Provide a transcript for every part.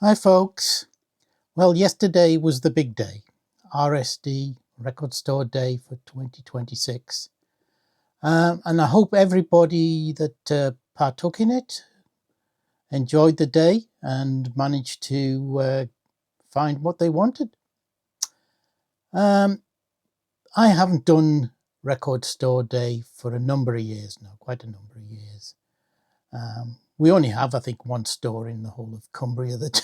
Hi folks. Well, yesterday was the big day, RSD, Record Store Day for 2026. And I hope everybody that partook in it enjoyed the day and managed to find what they wanted. I haven't done Record Store Day for a number of years now, quite a number of years. We only have, I think, one store in the whole of Cumbria that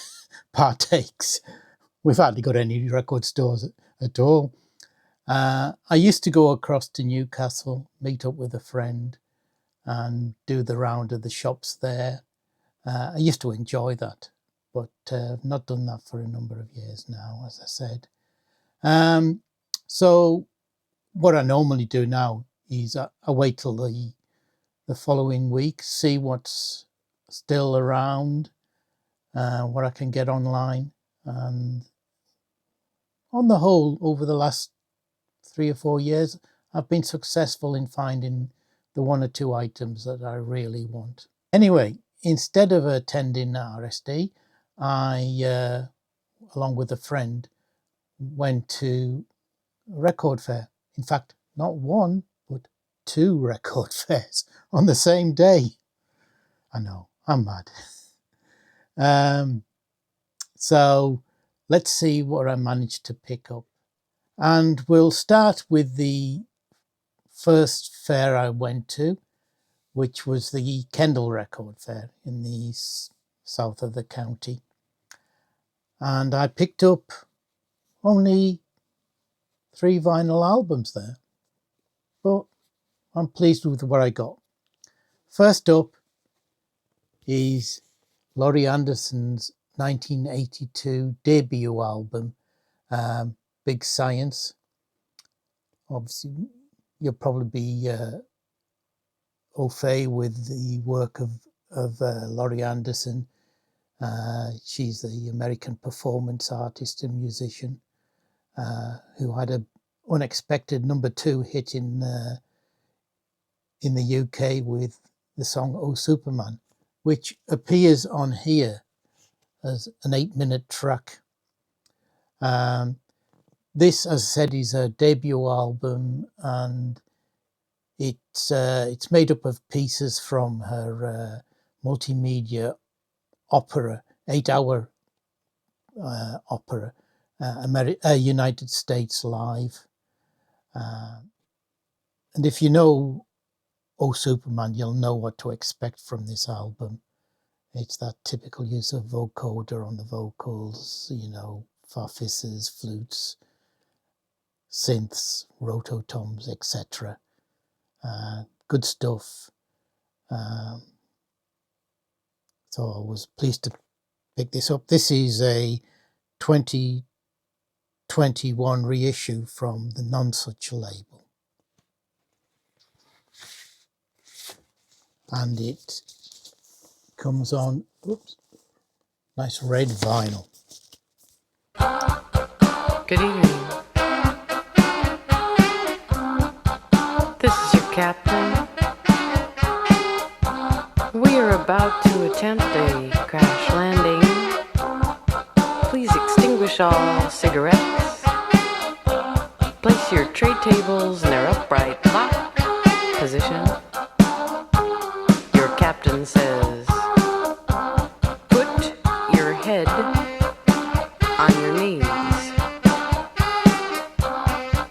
partakes. We've hardly got any record stores at all. I used to go across to Newcastle, meet up with a friend and do the round of the shops there. I used to enjoy that, but I've not done that for a number of years now, as I said. So what I normally do now is I wait till the following week, see what's still around, what I can get online. And on the whole, over the last 3 or 4 years, I've been successful in finding the 1 or 2 items that I really want. Anyway, instead of attending RSD, I, along with a friend, went to a record fair. In fact, not 1, but 2 record fairs on the same day. I know, I'm mad. So let's see what I managed to pick up. And we'll start with the first fair I went to, which was the Kendall Record Fair in the south of the county. And I picked up only 3 vinyl albums there, but I'm pleased with what I got. First up is Laurie Anderson's 1982 debut album, Big Science. Obviously, you'll probably be au fait with the work of Laurie Anderson. She's the American performance artist and musician who had an unexpected #2 hit in the UK with the song "Oh Superman," which appears on here as an 8-minute track. This, as I said, is a debut album, and it's made up of pieces from her multimedia opera, 8-hour opera, United States Live. And if you know Oh Superman, you'll know what to expect from this album. It's that typical use of vocoder on the vocals, farfisses, flutes, synths, rototoms, etc. Good stuff. So I was pleased to pick this up. This is a 2021 reissue from the Nonsuch label. And it comes on, nice red vinyl. Good evening. This is your captain. We are about to attempt a crash landing. Please extinguish all cigarettes. Place your tray tables in their upright lock position. Your captain says, put your head on your knees.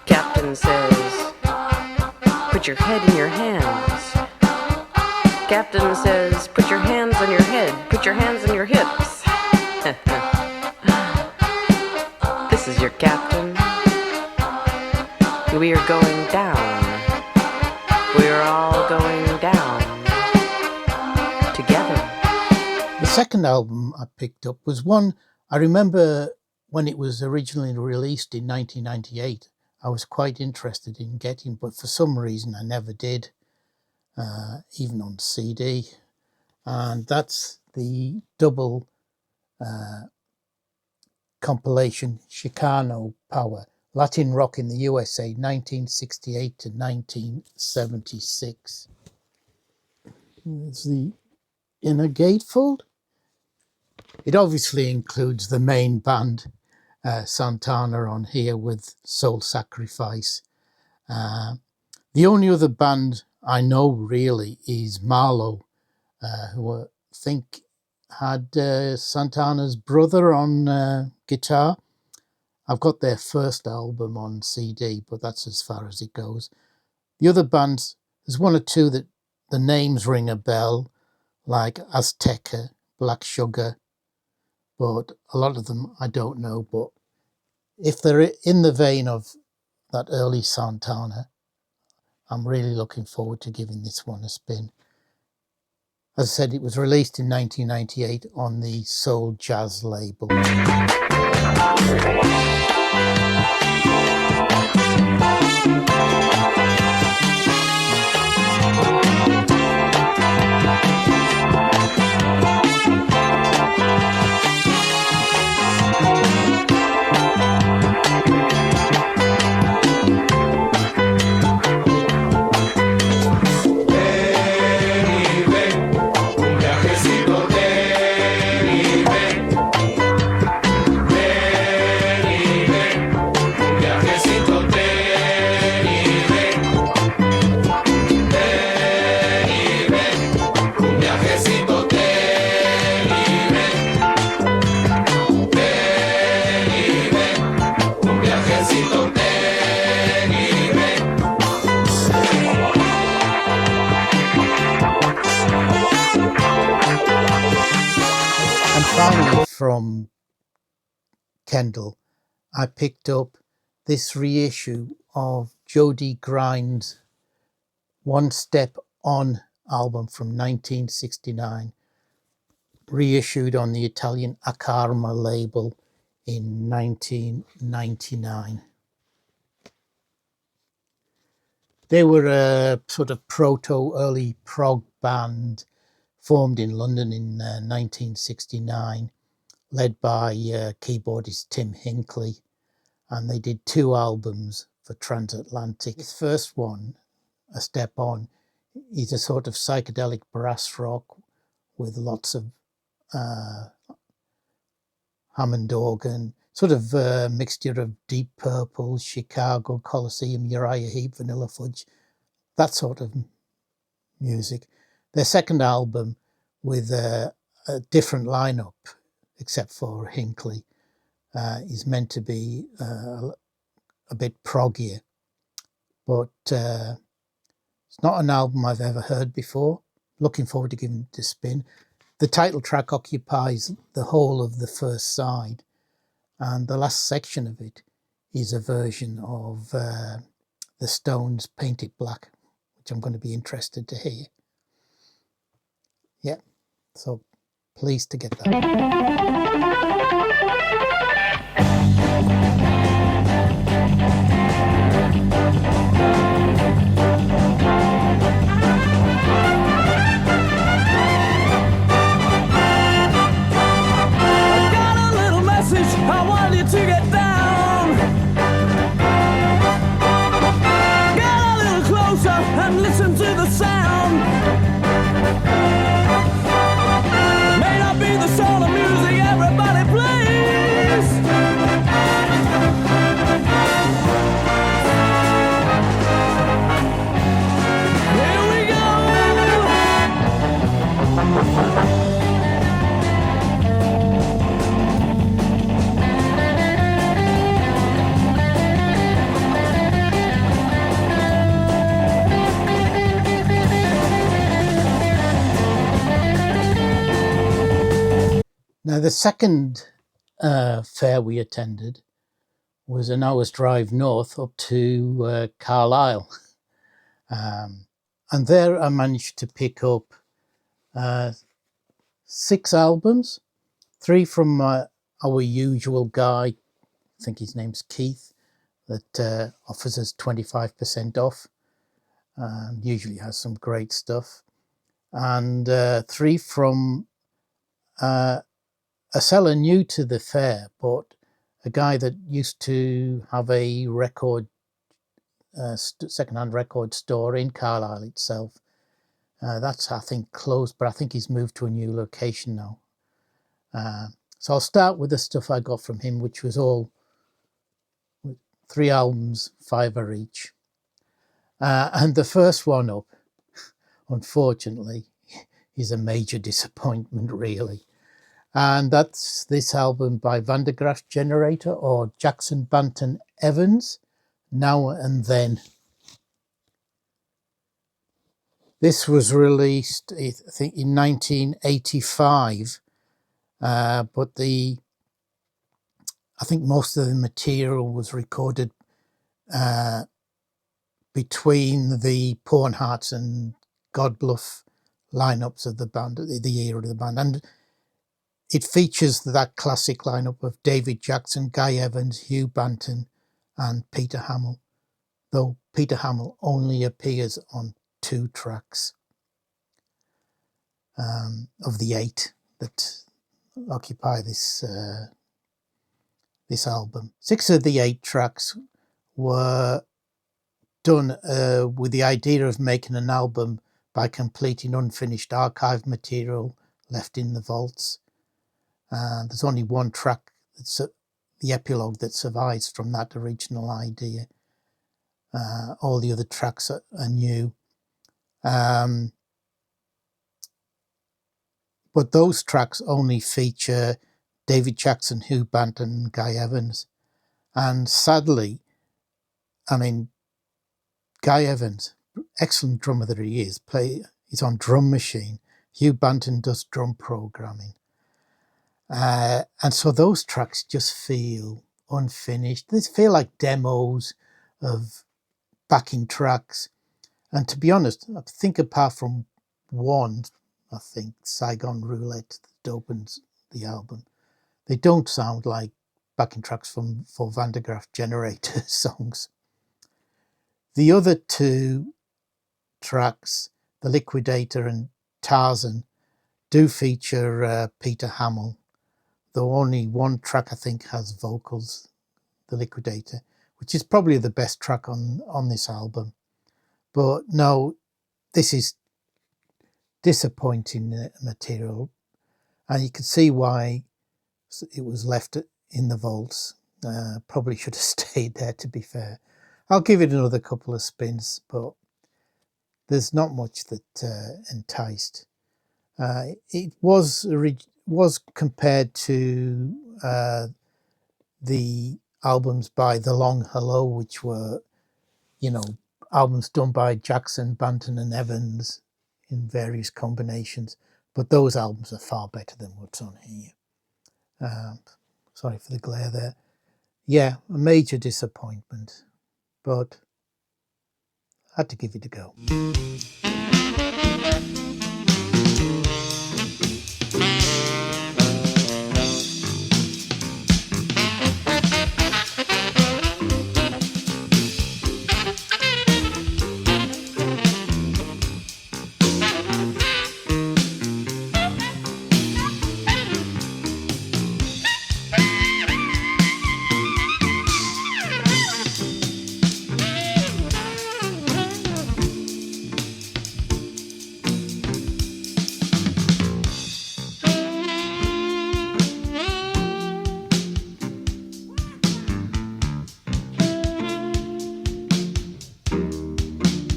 Captain says, put your head in your hands. Captain says, put your hands on your head, put your hands on your hips. This is your captain. We are going down. We are all going down together. The second album I picked up was one I remember when it was originally released in 1998. I was quite interested in getting, but for some reason I never did, even on CD. And that's the double compilation Chicano Power, Latin Rock in the USA, 1968 to 1976. There's the inner gatefold. It obviously includes the main band, Santana, on here with Soul Sacrifice. The only other band I know really is Marlowe, who I think had Santana's brother on guitar. I've got their first album on CD, but that's as far as it goes. The other bands, there's one or two that the names ring a bell, like Azteca, Black Sugar, but a lot of them I don't know. But if they're in the vein of that early Santana, I'm really looking forward to giving this one a spin. As I said, it was released in 1998 on the Soul Jazz label. Finally, from Kendall, I picked up this reissue of Jody Grind's One Step On album from 1969, reissued on the Italian Akarma label in 1999. They were a sort of proto-early prog band formed in London in 1969, led by keyboardist Tim Hinckley, and they did 2 albums for Transatlantic. This first one, A Step On, is a sort of psychedelic brass rock with lots of Hammond organ, sort of a mixture of Deep Purple, Chicago, Colosseum, Uriah Heep, Vanilla Fudge, that sort of music. Their second album, with a different lineup, except for Hinckley, is meant to be a bit proggier, but it's not an album I've ever heard before. Looking forward to giving it a spin. The title track occupies the whole of the first side, and the last section of it is a version of the Stones' Paint It Black, which I'm going to be interested to hear. Yeah, so pleased to get that. I want you to get down. Get a little closer and listen to the sound. May not be the sort of music everybody plays. Here we go. Now, the second fair we attended was an hour's drive north up to Carlisle. And there I managed to pick up 6 albums, 3 from our usual guy, I think his name's Keith, that offers us 25% off. Usually has some great stuff. And 3 from a seller new to the fair, but a guy that used to have a record, second-hand record store in Carlisle itself. That's, I think, closed, but I think he's moved to a new location now. So I'll start with the stuff I got from him, which was all 3 albums, 5 each. And the first one up, unfortunately, is a major disappointment, really. And that's this album by Van der Graaf Generator, or Jackson Banton Evans, Now and Then. This was released, I think, in 1985, but I think most of the material was recorded between the Porn Hearts and Godbluff lineups of the band, the era of the band. And it features that classic lineup of David Jackson, Guy Evans, Hugh Banton, and Peter Hamill, though Peter Hamill only appears on 2 tracks of the 8 that occupy this album. 6 of the 8 tracks were done with the idea of making an album by completing unfinished archive material left in the vaults. There's only 1 track, that's the epilogue, that survives from that original idea. All the other tracks are new. But those tracks only feature David Jackson, Hugh Banton, and Guy Evans. And sadly, I mean, Guy Evans, excellent drummer that he is, he's on drum machine. Hugh Banton does drum programming. And so those tracks just feel unfinished. They feel like demos of backing tracks. And to be honest, I think apart from one, I think Saigon Roulette, that opens the album, they don't sound like backing tracks for Van der Graaf Generator songs. The other 2 tracks, The Liquidator and Tarzan, do feature Peter Hamill, though only 1 track, I think, has vocals, The Liquidator, which is probably the best track on this album. But no, this is disappointing material, and you can see why it was left in the vaults. Probably should have stayed there, to be fair. I'll give it another couple of spins, but there's not much that enticed. It was compared to the albums by The Long Hello, which were, albums done by Jackson, Banton, and Evans in various combinations. But those albums are far better than what's on here. Sorry for the glare there. Yeah, a major disappointment, but I had to give it a go.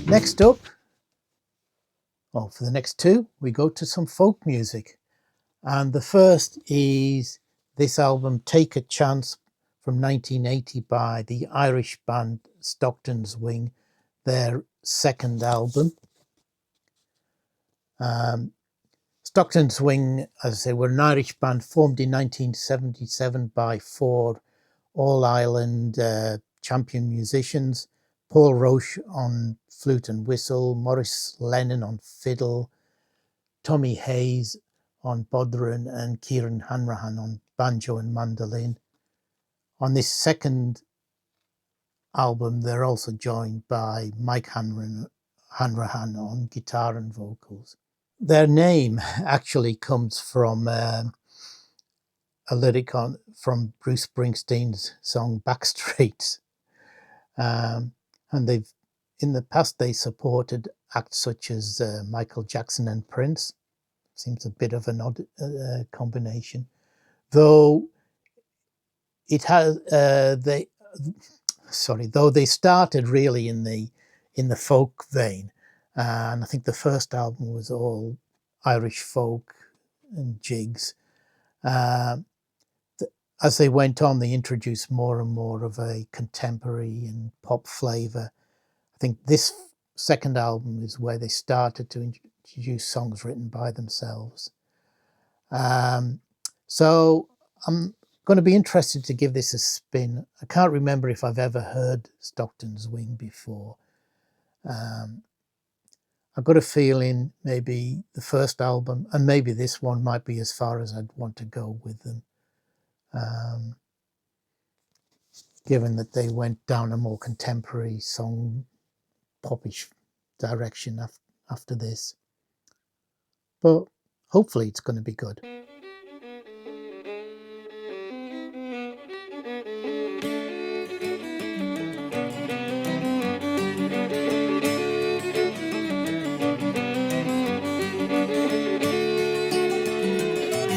Next up, for the next 2, we go to some folk music. And the first is this album, Take a Chance, from 1980 by the Irish band Stockton's Wing, their second album. Stockton's Wing, as I say, were an Irish band formed in 1977 by 4 All-Ireland champion musicians: Paul Roche on flute and whistle, Maurice Lennon on fiddle, Tommy Hayes on bodhrán, and Kieran Hanrahan on banjo and mandolin. On this second album, they're also joined by Mike Hanrahan on guitar and vocals. Their name actually comes from a lyric from Bruce Springsteen's song Backstreets. And in the past, they supported acts such as Michael Jackson and Prince. Seems a bit of an odd combination. though it has though they started really in the folk vein, and I think the first album was all Irish folk and jigs. As they went on, they introduced more and more of a contemporary and pop flavour. I think this second album is where they started to introduce songs written by themselves. So I'm going to be interested to give this a spin. I can't remember if I've ever heard Stockton's Wing before. I've got a feeling maybe the first album and maybe this one might be as far as I'd want to go with them. Given that they went down a more contemporary song, popish direction after this. But hopefully it's going to be good.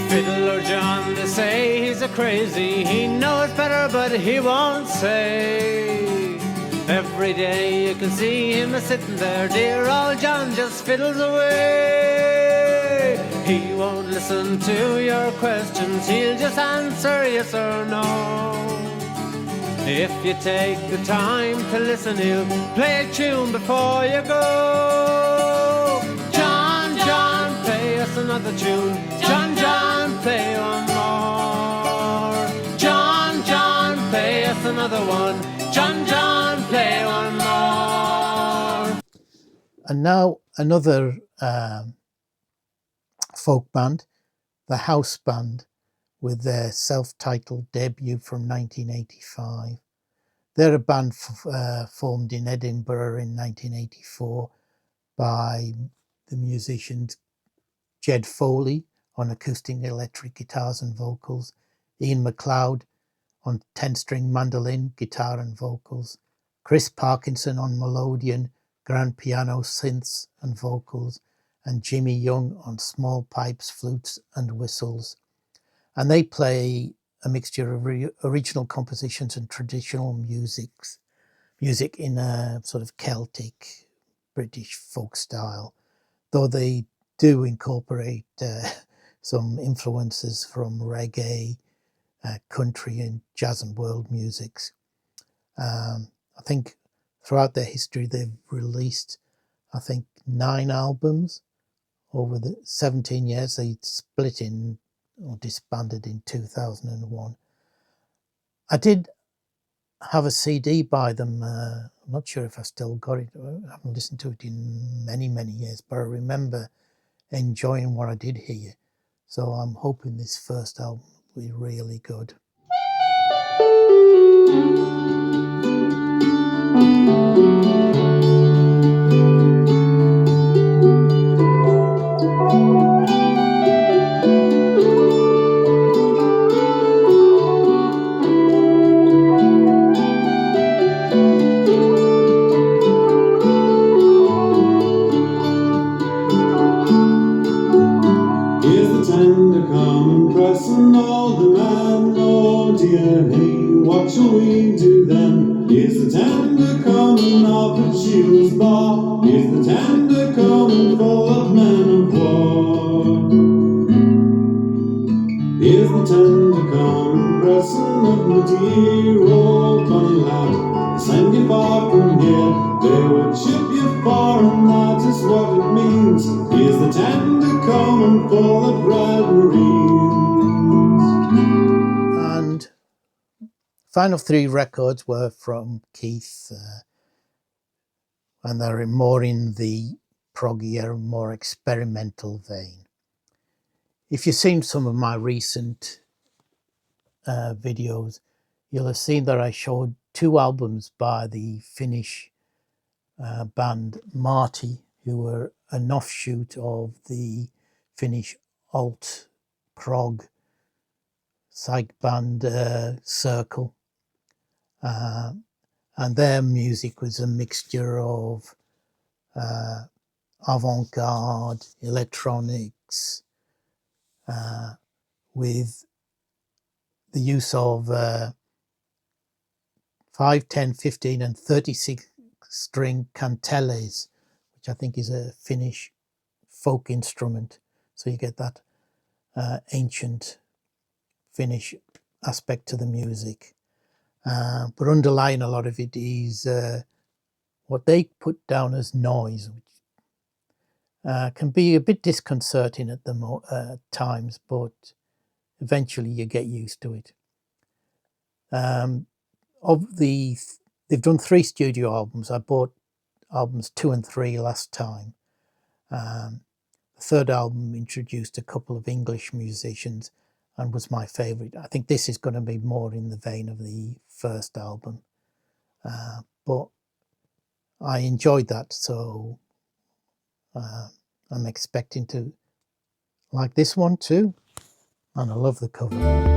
Fiddler John, they say he's a crazy. He knows better, but he won't say. Every day you can see him a-sitting there. Dear old John just fiddles away. He won't listen to your questions. He'll just answer yes or no. If you take the time to listen, he'll play a tune before you go. John, John, play us another tune. John, John, play one more. John, John, play us another one. John, John, play one more. And now another folk band, the House Band, with their self-titled debut from 1985. They're a band formed in Edinburgh in 1984 by the musicians Jed Foley on acoustic electric guitars and vocals, Ian MacLeod on 10-string mandolin, guitar and vocals, Chris Parkinson on melodeon, grand piano, synths and vocals, and Jimmy Young on small pipes, flutes and whistles. And they play a mixture of original compositions and traditional music in a sort of Celtic, British folk style, though they do incorporate some influences from reggae, country and jazz and world musics. I think throughout their history they've released, 9 albums over the 17 years. They split in or disbanded in 2001. I did have a CD by them. I'm not sure if I still got it. I haven't listened to it in many, many years, but I remember enjoying what I did hear. So I'm hoping this first album will be really good. What shall we do then? Is the tender coming of the shields bar? Is the tender coming full of men of war? Is the tender coming pressing of my dear old bunny lad? Send you far from here, they would ship you far, and that is what it means. Is the tender coming full of red marines? And final 3 records were from Keith, and they're more in the proggier, more experimental vein. If you've seen some of my recent videos, you'll have seen that I showed 2 albums by the Finnish band Marty, who were an offshoot of the Finnish alt prog psych band Circle. And their music was a mixture of avant-garde, electronics, with the use of 5, 10, 15 and 36 string canteles, which I think is a Finnish folk instrument. So you get that ancient Finnish aspect to the music. But underlying a lot of it is what they put down as noise, which can be a bit disconcerting at the times, but eventually you get used to it. They've done 3 studio albums. I bought albums 2 and 3 last time. The third album introduced a couple of English musicians and was my favourite. I think this is going to be more in the vein of the first album. But I enjoyed that, so I'm expecting to like this one too. And I love the cover.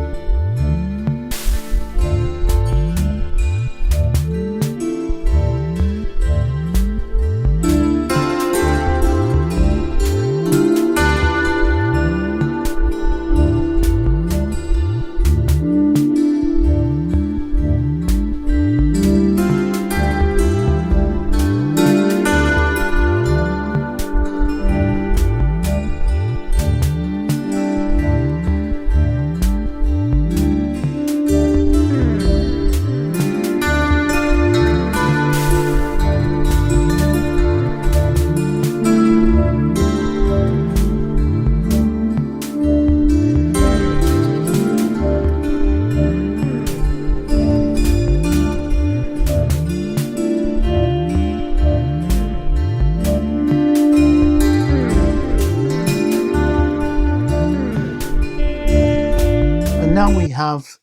Now we have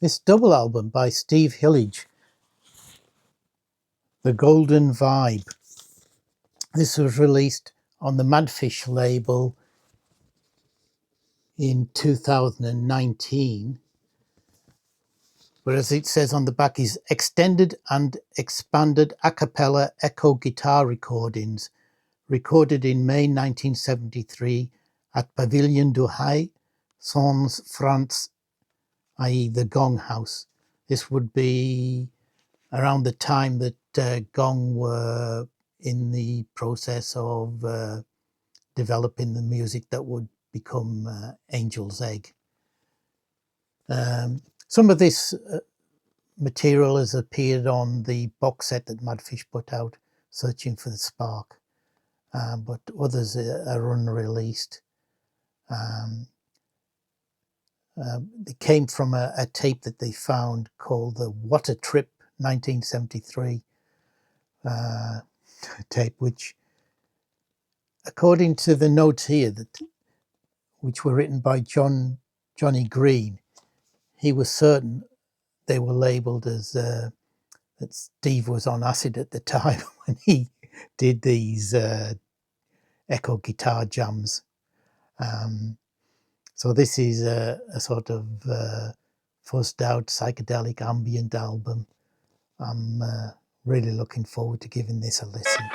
this double album by Steve Hillage, The Golden Vibe. This was released on the Madfish label in 2019. But as it says on the back, is extended and expanded a cappella echo guitar recordings, recorded in May 1973 at Pavillon du Hay, Sens, France, i.e. the Gong House. This would be around the time that Gong were in the process of developing the music that would become Angel's Egg. Some of this material has appeared on the box set that Madfish put out, Searching for the Spark, but others are unreleased. They came from a tape that they found called the What a Trip 1973 tape, which, according to the notes here, which were written by Johnny Green, he was certain they were labelled as that Steve was on acid at the time when he did these echo guitar jams. So this is a sort of fuzzed out psychedelic ambient album. I'm really looking forward to giving this a listen.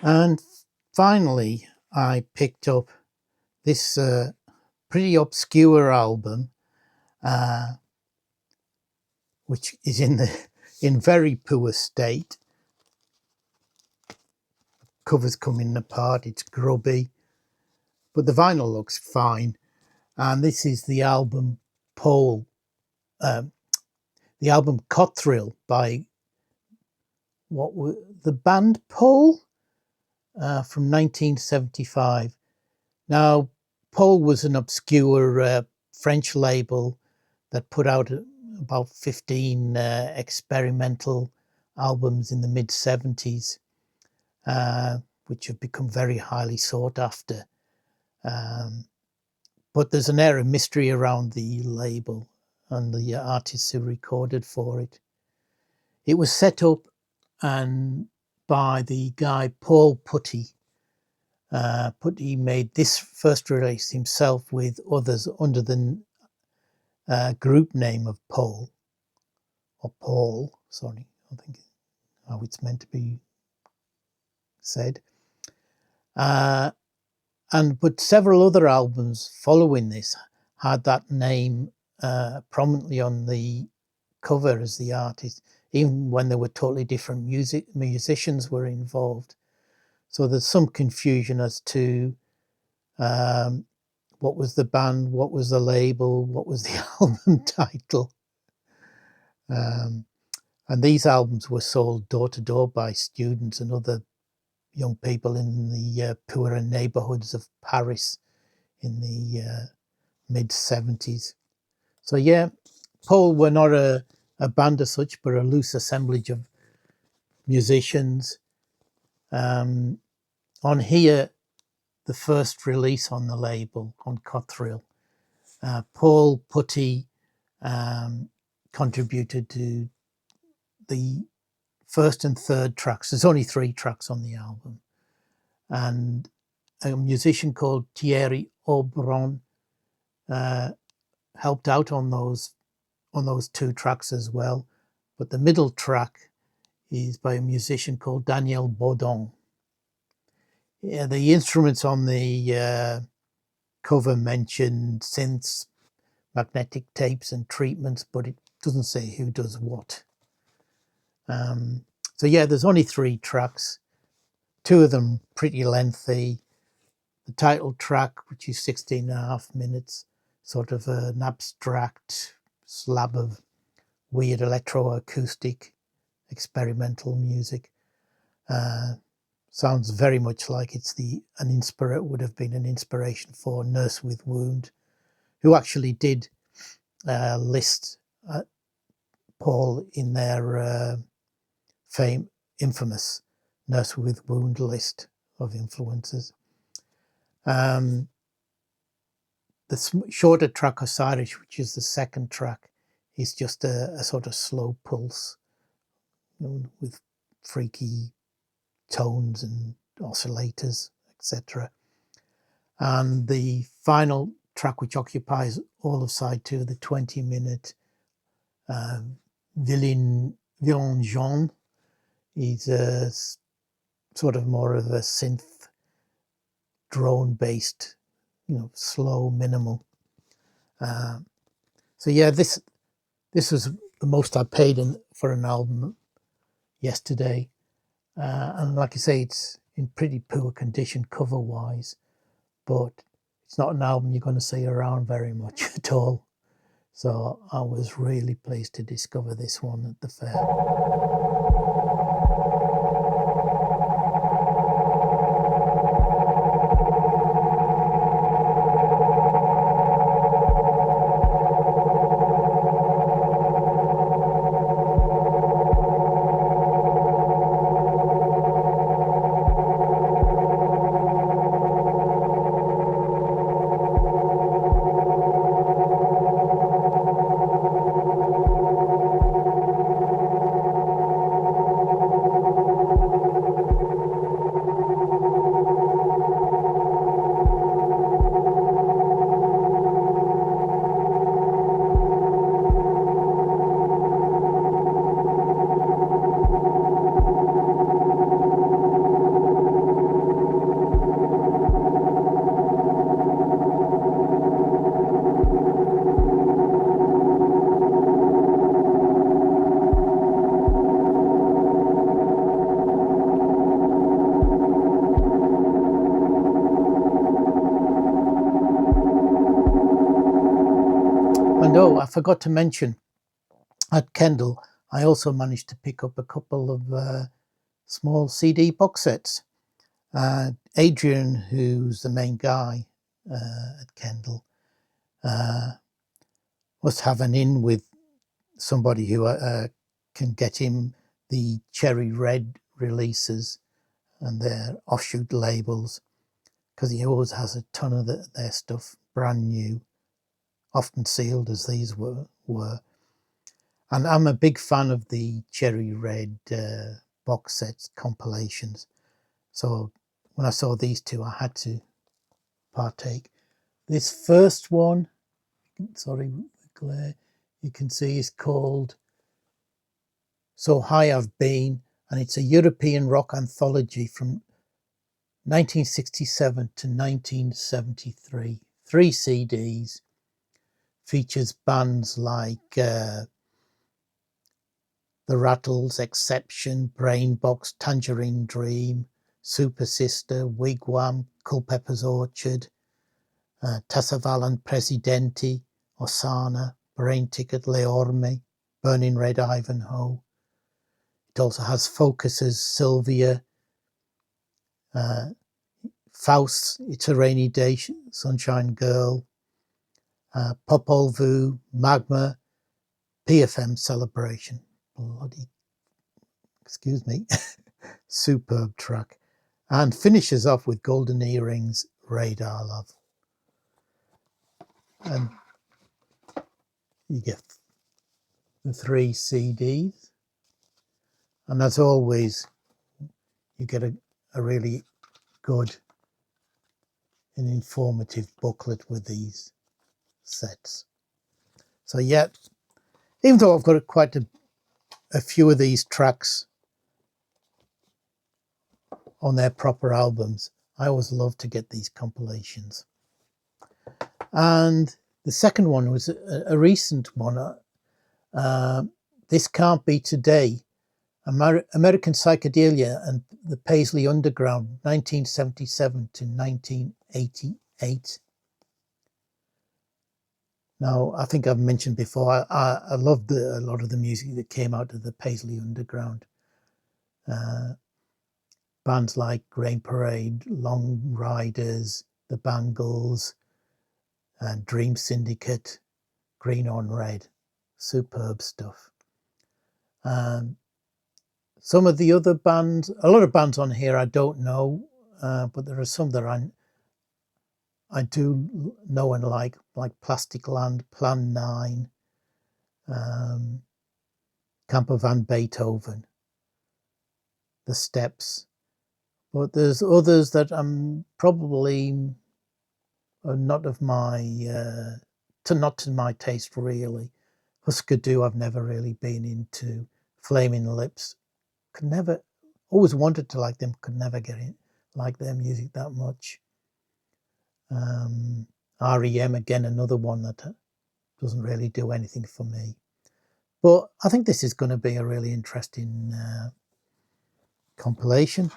And finally, I picked up this pretty obscure album, which is in very poor state. Covers coming apart, it's grubby, but the vinyl looks fine. And this is the album Pole, the album Cotthrill by what were the band Pole from 1975. Now, Pole was an obscure French label that put out about 15 experimental albums in the mid-70s, which have become very highly sought after. But there's an air of mystery around the label and the artists who recorded for it. It was set up by the guy Paul Putty. Putty made this first release himself with others under the group name of Paul, sorry, I think how it's meant to be said. But several other albums following this had that name prominently on the cover as the artist, even when there were totally different musicians were involved. So there's some confusion as to what was the band, what was the label, what was the album title. And these albums were sold door to door by students and other young people in the poorer neighborhoods of Paris in the mid-70s. So yeah, Paul were not a band as such, but a loose assemblage of musicians. On here, the first release on the label, on Cotthrill, Paul Putty contributed to the first and third tracks. There's only 3 tracks on the album. And a musician called Thierry Aubron helped out on those 2 tracks as well. But the middle track is by a musician called Daniel Baudon. Yeah, the instruments on the cover mention synths, magnetic tapes and treatments, but it doesn't say who does what. So yeah, there's only 3 tracks, 2 of them pretty lengthy. The title track, which is 16.5 minutes, sort of an abstract slab of weird electroacoustic experimental music. Sounds very much like it's would have been an inspiration for Nurse with Wound, who actually did list Paul in their infamous Nurse with Wound list of influences. The shorter track Osiris, which is the second track, is just a sort of slow pulse, with freaky tones and oscillators, etc. And the final track, which occupies all of side 2, the 20-minute Villain Jaune, is a sort of more of a synth drone-based, slow, minimal. So yeah, this was the most I paid for an album yesterday. And like I say, it's in pretty poor condition cover-wise, but it's not an album you're going to see around very much at all. So I was really pleased to discover this one at the fair. And I forgot to mention, at Kendall, I also managed to pick up a couple of small CD box sets. Adrian, who's the main guy at Kendall, must have an in with somebody who can get him the Cherry Red releases and their offshoot labels, because he always has a ton of their stuff brand new, often sealed as these were. And I'm a big fan of the Cherry Red box sets compilations. So when I saw these two, I had to partake. This first one, sorry, the glare, you can see is called So High I've Been, and it's a European rock anthology from 1967 to 1973. 3 CDs, features bands like The Rattles, Exception, Brainbox, Tangerine Dream, Super Sister, Wigwam, Culpeper's Orchard, Tassavallan Presidenti, Osana, Brain Ticket, Leorme, Burning Red Ivanhoe. It also has Focus's Sylvia, Faust's It's a Rainy Day, Sunshine Girl, Popol Vuh, Magma, PFM Celebration. Bloody, excuse me, superb track. And finishes off with Golden Earrings, Radar Love. And you get the 3 CDs. And as always, you get a really good and informative booklet with these sets. So yeah, even though I've got quite a few of these tracks on their proper albums, I always love to get these compilations. And the second one was a recent one. This Can't Be Today, American Psychedelia and the Paisley Underground, 1977 to 1988. Now, I think I've mentioned before, I loved a lot of the music that came out of the Paisley Underground. Bands like Grain Parade, Long Riders, The Bangles, Dream Syndicate, Green on Red. Superb stuff. Some of the other bands, a lot of bands on here I don't know, but there are some that I do know and like Plastic Land, Plan 9, Camper Van Beethoven, The Steps. But there's others that I'm probably not of my, not to my taste really. Husker Du I've never really been into. Flaming Lips, could never, always wanted to like them, could never get it, like their music that much. REM, again, another one that doesn't really do anything for me. But I think this is going to be a really interesting compilation.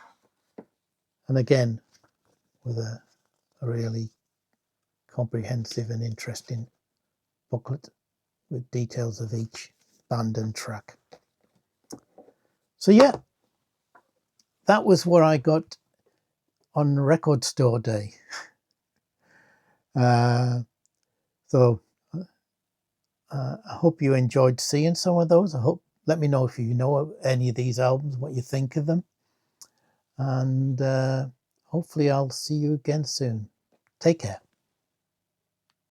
And again, with a really comprehensive and interesting booklet with details of each band and track. So yeah, that was what I got on Record Store Day. So I hope you enjoyed seeing some of those. Let me know if you know of any of these albums, what you think of them. And hopefully I'll see you again soon. Take care.